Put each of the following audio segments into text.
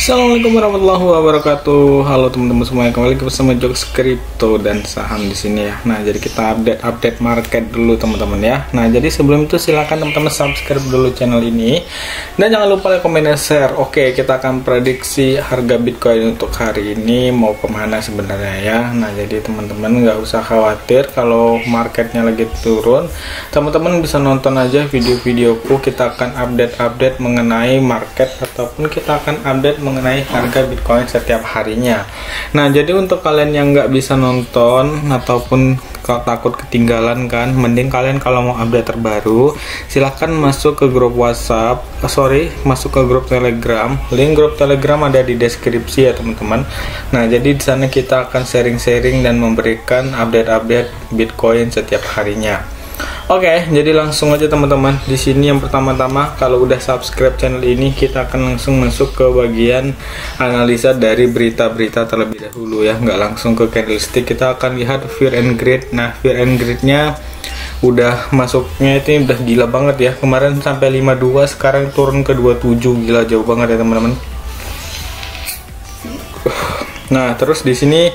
Assalamualaikum warahmatullahi wabarakatuh. Halo teman-teman semuanya, kembali bersama Jokes Kripto dan saham di sini ya. Nah, jadi kita update market dulu teman-teman ya. Nah, jadi sebelum itu silakan teman-teman subscribe dulu channel ini dan jangan lupa like, komen, dan share. Oke, kita akan prediksi harga Bitcoin untuk hari ini mau kemana sebenarnya ya. Nah, jadi teman-teman nggak usah khawatir kalau marketnya lagi turun. Teman-teman bisa nonton aja video-videoku. Kita akan update mengenai market ataupun kita akan update mengenai harga Bitcoin setiap harinya. Nah, jadi untuk kalian yang nggak bisa nonton ataupun kalau takut ketinggalan kan, mending kalian kalau mau update terbaru silahkan masuk ke grup WhatsApp, masuk ke grup Telegram. Link grup Telegram ada di deskripsi ya teman-teman. Nah, jadi di sana kita akan sharing-sharing dan memberikan update Bitcoin setiap harinya. Oke, jadi langsung aja teman-teman. Di sini yang pertama-tama, kalau udah subscribe channel ini, kita akan langsung masuk ke bagian analisa dari berita-berita terlebih dahulu ya, nggak langsung ke candlestick. Kita akan lihat fear and greed. Nah, fear and greed-nya udah masuknya itu udah gila banget ya. Kemarin sampai 52, sekarang turun ke 27, gila jauh banget ya teman-teman. Nah, terus di sini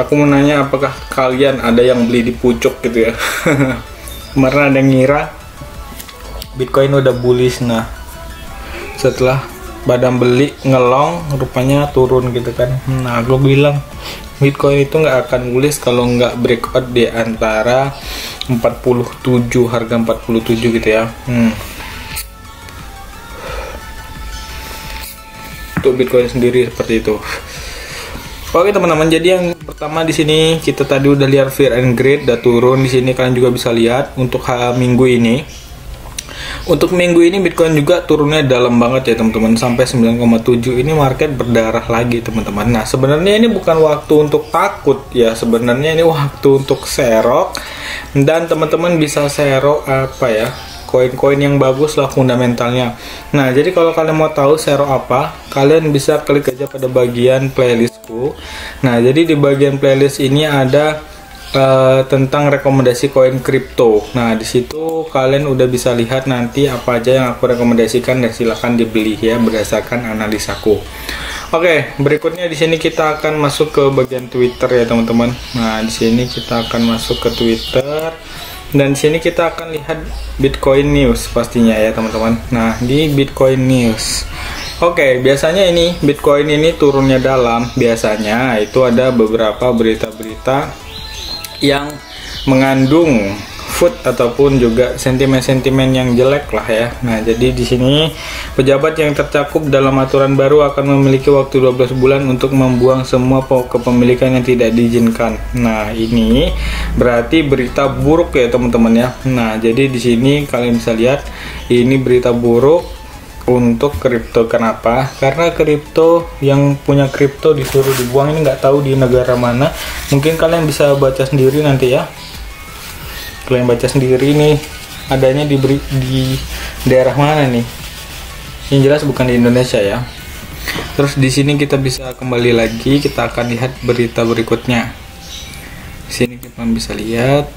aku mau nanya, apakah kalian ada yang beli di pucuk gitu ya? Kemarin ada yang ngira Bitcoin udah bullish. Nah, setelah badan beli ngelong, rupanya turun gitu kan. Nah, aku bilang Bitcoin itu nggak akan bullish kalau nggak breakout di antara 47, harga 47 gitu ya. Untuk Bitcoin sendiri seperti itu. Oke teman-teman, jadi yang pertama di sini kita tadi udah lihat fear and greed udah turun. Di sini kalian juga bisa lihat untuk minggu ini. Untuk minggu ini Bitcoin juga turunnya dalam banget ya teman-teman, sampai 9,7. Ini market berdarah lagi teman-teman. Nah, sebenarnya ini bukan waktu untuk takut ya, sebenarnya ini waktu untuk serok. Dan teman-teman bisa serok apa ya, koin-koin yang bagus lah fundamentalnya. Nah, jadi kalau kalian mau tahu serok apa, kalian bisa klik aja pada bagian playlistku. Nah, jadi di bagian playlist ini ada tentang rekomendasi koin kripto. Nah, di situ kalian udah bisa lihat nanti apa aja yang aku rekomendasikan dan silahkan dibeli ya berdasarkan analisaku. Oke, berikutnya di sini kita akan masuk ke bagian Twitter ya teman-teman. Nah, di sini kita akan masuk ke Twitter. Dan di sini kita akan lihat Bitcoin News pastinya ya teman-teman. Nah, di Bitcoin News. Oke, biasanya ini Bitcoin ini turunnya dalam. Biasanya itu ada beberapa berita-berita yang mengandung food ataupun juga sentimen-sentimen yang jelek lah ya. Nah, jadi di sini pejabat yang tercakup dalam aturan baru akan memiliki waktu 12 bulan untuk membuang semua kepemilikan yang tidak diizinkan. Nah, ini berarti berita buruk ya teman-teman ya. Nah, jadi di sini kalian bisa lihat ini berita buruk untuk kripto. Kenapa? Karena kripto, yang punya kripto disuruh dibuang, ini nggak tahu di negara mana. Mungkin kalian bisa baca sendiri nanti ya. Kalian baca sendiri nih adanya di daerah mana nih. Yang jelas bukan di Indonesia ya. Terus di sini kita bisa kembali lagi, kita akan lihat berita berikutnya. Di sini kita bisa lihat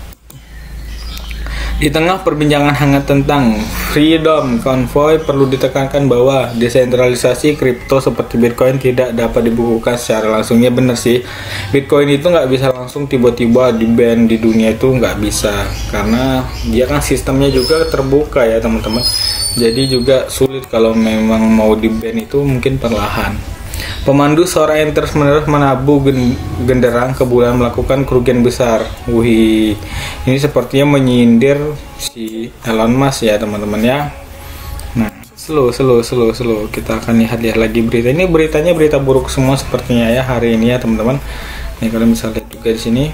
di tengah perbincangan hangat tentang Freedom Convoy, perlu ditekankan bahwa desentralisasi kripto seperti Bitcoin tidak dapat dibukukan secara langsung. Ya bener sih, Bitcoin itu nggak bisa langsung tiba-tiba di ban di dunia, itu nggak bisa, karena dia kan sistemnya juga terbuka ya teman-teman. Jadi juga sulit kalau memang mau di ban, itu mungkin perlahan. Pemandu suara yang terus-menerus menabuh genderang ke bulan melakukan kerugian besar. Wih, ini sepertinya menyindir si Elon Musk ya teman-teman ya. Nah, slow. Kita akan lihat lagi berita ini. Beritanya berita buruk semua sepertinya ya hari ini ya teman-teman. Nih kalian bisa lihat juga di sini.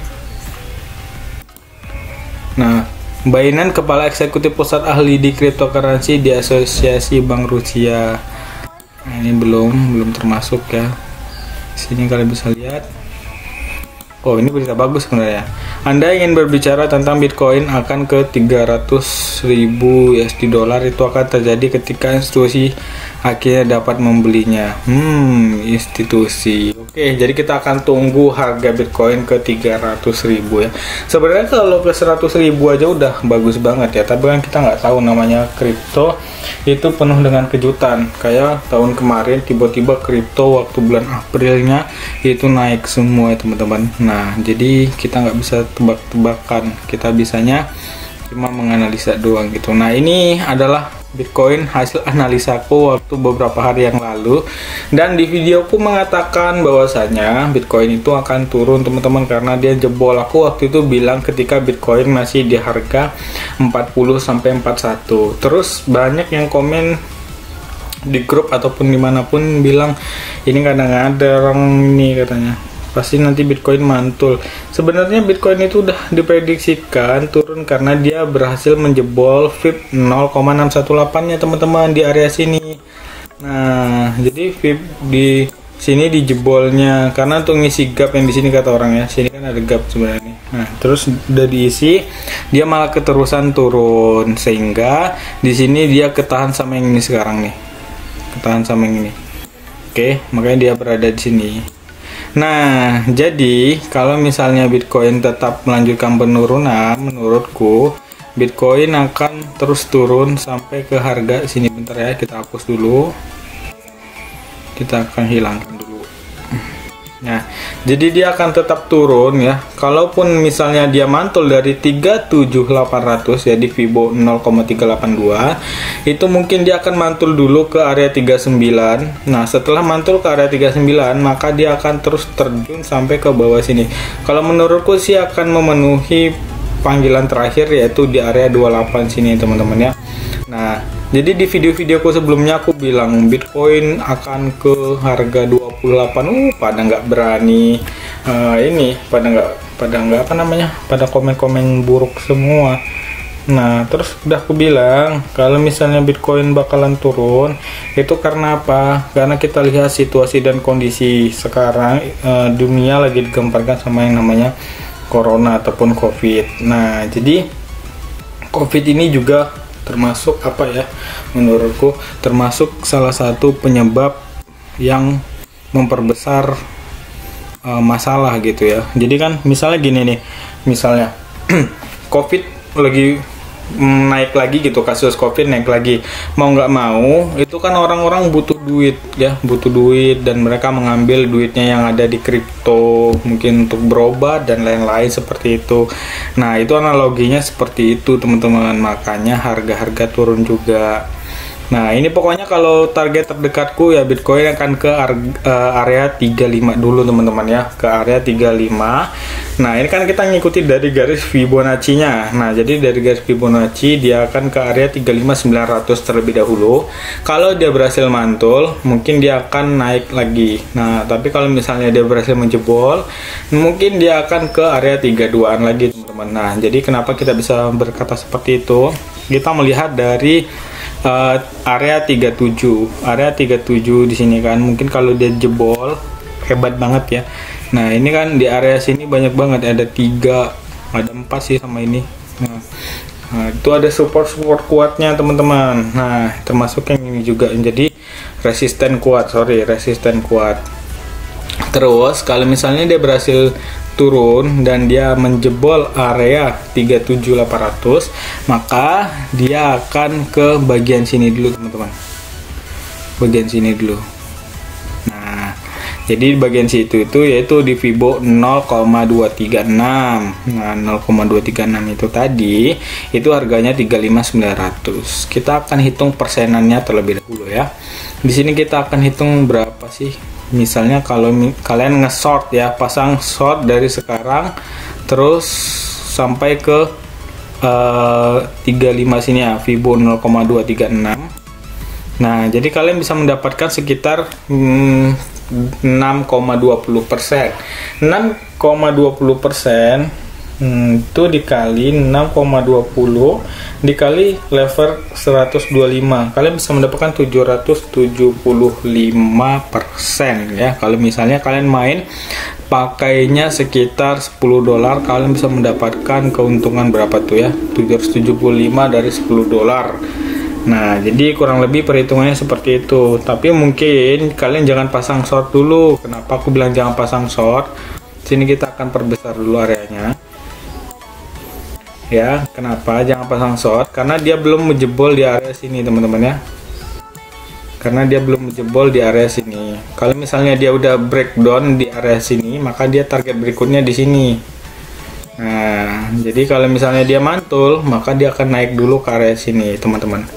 Nah, Binance, kepala eksekutif pusat ahli di cryptocurrency di Asosiasi Bank Rusia. Nah, ini belum termasuk ya. Sini kalian bisa lihat. Oh, ini berita bagus sebenarnya. Anda ingin berbicara tentang Bitcoin akan ke 300.000 USD dolar, itu akan terjadi ketika institusi akhirnya dapat membelinya. Institusi. Oke, jadi kita akan tunggu harga Bitcoin ke 300.000 ya. Sebenarnya kalau ke 100.000 aja udah bagus banget ya, tapi kan kita nggak tahu, namanya kripto itu penuh dengan kejutan. Kayak tahun kemarin tiba-tiba kripto waktu bulan Aprilnya itu naik semua ya teman-teman. Nah, jadi kita nggak bisa tebak-tebakan, kita bisanya cuma menganalisa doang gitu. Nah, ini adalah Bitcoin hasil analisaku waktu beberapa hari yang lalu, dan di videoku mengatakan bahwasanya Bitcoin itu akan turun teman-teman karena dia jebol. Aku waktu itu bilang ketika Bitcoin masih di harga 40 sampai 41. Terus banyak yang komen di grup ataupun dimanapun bilang ini kadang-kadang orang ini katanya pasti nanti Bitcoin mantul. Sebenarnya Bitcoin itu udah diprediksikan turun karena dia berhasil menjebol VIP 0,618 nya teman-teman di area sini. Nah, jadi VIP di sini dijebolnya karena untuk ngisi gap yang di sini kata orang ya. Sini kan ada gap sebenarnya. Nah, terus udah diisi, dia malah keterusan turun sehingga di sini dia ketahan sama yang ini sekarang nih. Ketahan sama yang ini. Oke, makanya dia berada di sini. Nah, jadi kalau misalnya Bitcoin tetap melanjutkan penurunan, menurutku Bitcoin akan terus turun sampai ke harga sini. Bentar ya, kita hapus dulu. Kita akan hilangkan dulu. Nah, jadi dia akan tetap turun ya. Kalaupun misalnya dia mantul dari 37800 ya di Fibo 0,382, itu mungkin dia akan mantul dulu ke area 39. Nah, setelah mantul ke area 39, maka dia akan terus terjun sampai ke bawah sini. Kalau menurutku sih akan memenuhi panggilan terakhir yaitu di area 28 sini teman-teman ya. Nah, jadi di video-videoku sebelumnya aku bilang Bitcoin akan ke harga 28. Pada nggak berani pada komen-komen buruk semua. Nah, terus udah aku bilang kalau misalnya Bitcoin bakalan turun itu karena apa? Karena kita lihat situasi dan kondisi sekarang, dunia lagi digemparkan sama yang namanya Corona ataupun COVID. Nah, jadi COVID ini juga termasuk menurutku termasuk salah satu penyebab yang memperbesar masalah gitu ya. Jadi kan misalnya gini nih, misalnya COVID lagi naik lagi gitu, kasus COVID naik lagi, mau nggak mau itu kan orang-orang butuh duit ya, butuh duit, dan mereka mengambil duitnya yang ada di kripto mungkin untuk berobat dan lain-lain seperti itu. Nah, itu analoginya seperti itu teman-teman, makanya harga-harga turun juga. Nah, ini pokoknya kalau target terdekatku ya Bitcoin akan ke area 35 dulu teman-teman ya, ke area 35. Nah, ini kan kita ngikuti dari garis Fibonacci-nya. Nah, jadi dari garis Fibonacci dia akan ke area 35.900 terlebih dahulu. Kalau dia berhasil mantul, mungkin dia akan naik lagi. Nah, tapi kalau misalnya dia berhasil menjebol, mungkin dia akan ke area 32-an lagi teman-teman. Nah, jadi kenapa kita bisa berkata seperti itu? Kita melihat dari area 37 di sini kan, mungkin kalau dia jebol hebat banget ya. Nah, ini kan di area sini banyak banget, ada 3, ada 4 sih sama ini. Nah, itu ada support kuatnya teman-teman. Nah, termasuk yang ini juga, jadi resisten kuat. Terus kalau misalnya dia berhasil turun dan dia menjebol area 37.800, maka dia akan ke bagian sini dulu teman-teman, bagian sini dulu. Nah, jadi bagian situ itu yaitu di Fibo 0,236. Nah, 0,236 itu tadi itu harganya 35.900. Kita akan hitung persenannya terlebih dahulu ya. Di sini kita akan hitung berapa sih? Misalnya kalau kalian nge-short ya, pasang short dari sekarang terus sampai ke 35 sini ya, Fibo 0,236. Nah, jadi kalian bisa mendapatkan sekitar 6,20%. 6,20% itu dikali 6,20 dikali level 125, kalian bisa mendapatkan 775% ya. Kalau misalnya kalian main pakainya sekitar 10 dolar, kalian bisa mendapatkan keuntungan berapa tuh ya, 775 dari 10 dolar. Nah, jadi kurang lebih perhitungannya seperti itu. Tapi mungkin kalian jangan pasang short dulu. Kenapa aku bilang jangan pasang short? Sini kita akan perbesar dulu areanya. Ya, kenapa jangan pasang short? Karena dia belum menjebol di area sini, teman-teman ya. Karena dia belum menjebol di area sini. Kalau misalnya dia udah breakdown di area sini, maka dia target berikutnya di sini. Nah, jadi kalau misalnya dia mantul, maka dia akan naik dulu ke area sini, teman-teman.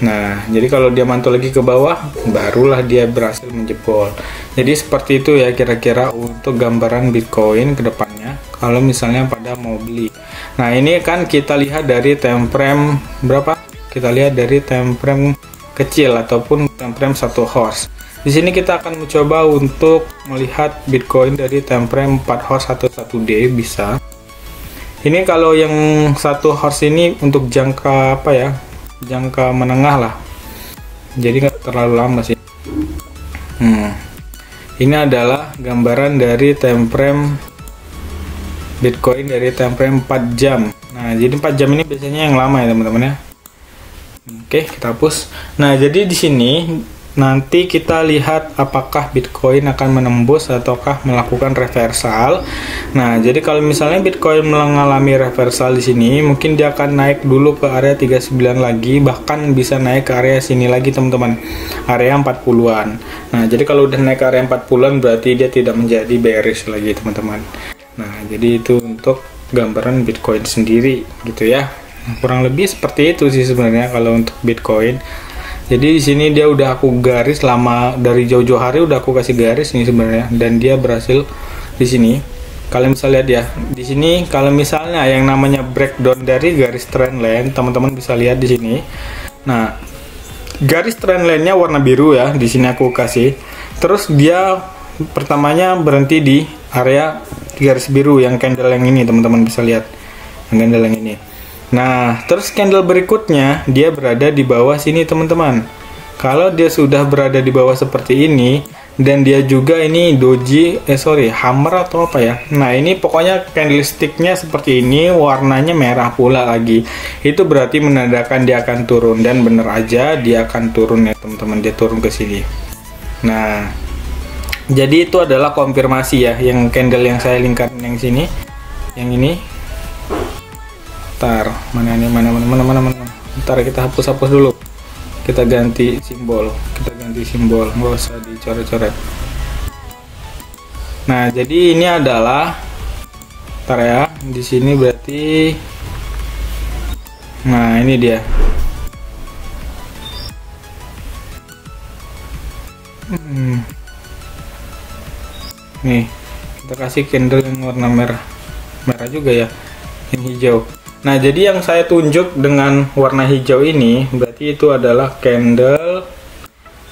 Nah, jadi kalau dia mantul lagi ke bawah, barulah dia berhasil menjebol. Jadi seperti itu ya kira-kira untuk gambaran Bitcoin ke depannya kalau misalnya pada mau beli. Nah, ini kan kita lihat dari time frame berapa? Kita lihat dari time frame kecil ataupun time frame 1 horse. Di sini kita akan mencoba untuk melihat Bitcoin dari time frame 4 horse atau 1 day bisa. Ini kalau yang 1 horse ini untuk jangka apa ya? Jangka menengah lah, jadi nggak terlalu lama sih. Ini adalah gambaran dari time frame Bitcoin dari time frame 4 jam. Nah, jadi 4 jam ini biasanya yang lama ya teman-teman ya. Oke, kita hapus. Nah, jadi di sini nanti kita lihat apakah Bitcoin akan menembus ataukah melakukan reversal. Nah, jadi kalau misalnya Bitcoin mengalami reversal di sini, mungkin dia akan naik dulu ke area 39 lagi, bahkan bisa naik ke area sini lagi teman-teman, area 40-an. Nah, jadi kalau udah naik ke area 40-an berarti dia tidak menjadi bearish lagi teman-teman. Nah, jadi itu untuk gambaran Bitcoin sendiri gitu ya. Nah, kurang lebih seperti itu sih sebenarnya kalau untuk Bitcoin. Jadi di sini dia udah aku garis lama, dari jauh-jauh hari udah aku kasih garis nih sebenarnya, dan dia berhasil di sini. Kalian bisa lihat ya, di sini kalau misalnya yang namanya breakdown dari garis trendline, teman-teman bisa lihat di sini. Nah, garis trendline-nya warna biru ya, di sini aku kasih. Terus dia pertamanya berhenti di area garis biru yang candle yang ini, teman-teman bisa lihat. Yang candle yang ini. Nah, terus candle berikutnya dia berada di bawah sini teman-teman. Kalau dia sudah berada di bawah seperti ini, dan dia juga ini doji, hammer atau apa ya. Nah, ini pokoknya candlesticknya seperti ini, warnanya merah pula lagi. Itu berarti menandakan dia akan turun, dan bener aja dia akan turun ya teman-teman, dia turun ke sini. Nah, jadi itu adalah konfirmasi ya, yang candle yang saya lingkarin yang sini, yang ini. Mana ini, mana. Ntar kita hapus dulu, kita ganti simbol, nggak usah dicoret-coret. Nah, jadi ini adalah ya, di sini berarti, nah ini dia. Nih, kita kasih candle yang warna merah juga ya, ini hijau. Nah, jadi yang saya tunjuk dengan warna hijau ini berarti itu adalah candle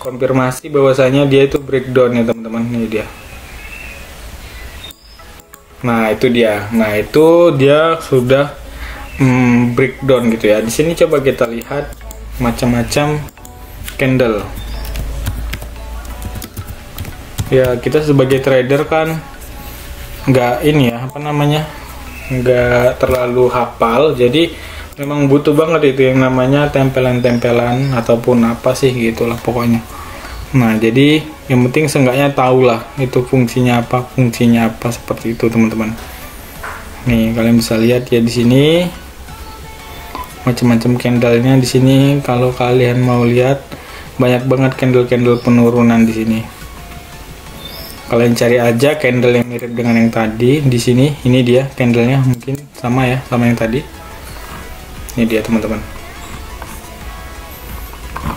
konfirmasi bahwasanya dia itu breakdown ya teman-teman. Ini dia. Nah, itu dia. Nah, itu dia sudah breakdown gitu ya. Di sini coba kita lihat macam-macam candle. Ya, kita sebagai trader kan nggak ini ya, apa namanya, nggak terlalu hafal, jadi memang butuh banget itu yang namanya tempelan-tempelan ataupun apa sih gitulah pokoknya. Nah, jadi yang penting seenggaknya tahulah itu fungsinya apa seperti itu teman-teman. Nih, kalian bisa lihat ya di sini macam-macam candlenya di sini. Kalau kalian mau lihat, banyak banget candle-candle penurunan di sini. Kalian cari aja candle yang mirip dengan yang tadi di sini. Ini dia candlenya, mungkin sama ya, sama yang tadi. Ini dia teman-teman.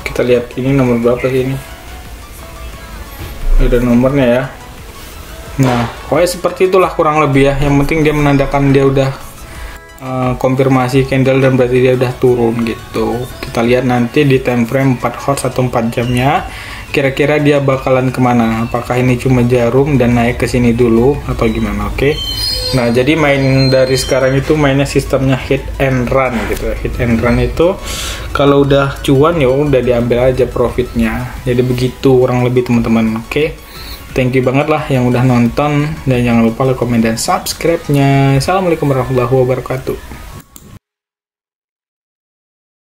Kita lihat ini nomor berapa sih ini? Ada nomornya ya. Nah, pokoknya seperti itulah kurang lebih ya. Yang penting dia menandakan dia udah konfirmasi candle dan berarti dia udah turun gitu. Kita lihat nanti di time frame 4 horse atau 4 jamnya. Kira-kira dia bakalan kemana? Apakah ini cuma jarum dan naik ke sini dulu atau gimana? Oke. Nah, jadi main dari sekarang itu mainnya sistemnya hit and run gitu. Hit and run itu kalau udah cuan ya udah diambil aja profitnya. Jadi begitu kurang lebih teman-teman. Oke. Thank you banget lah yang udah nonton, dan jangan lupa like, komen, dan subscribe-nya. Assalamualaikum warahmatullahi wabarakatuh.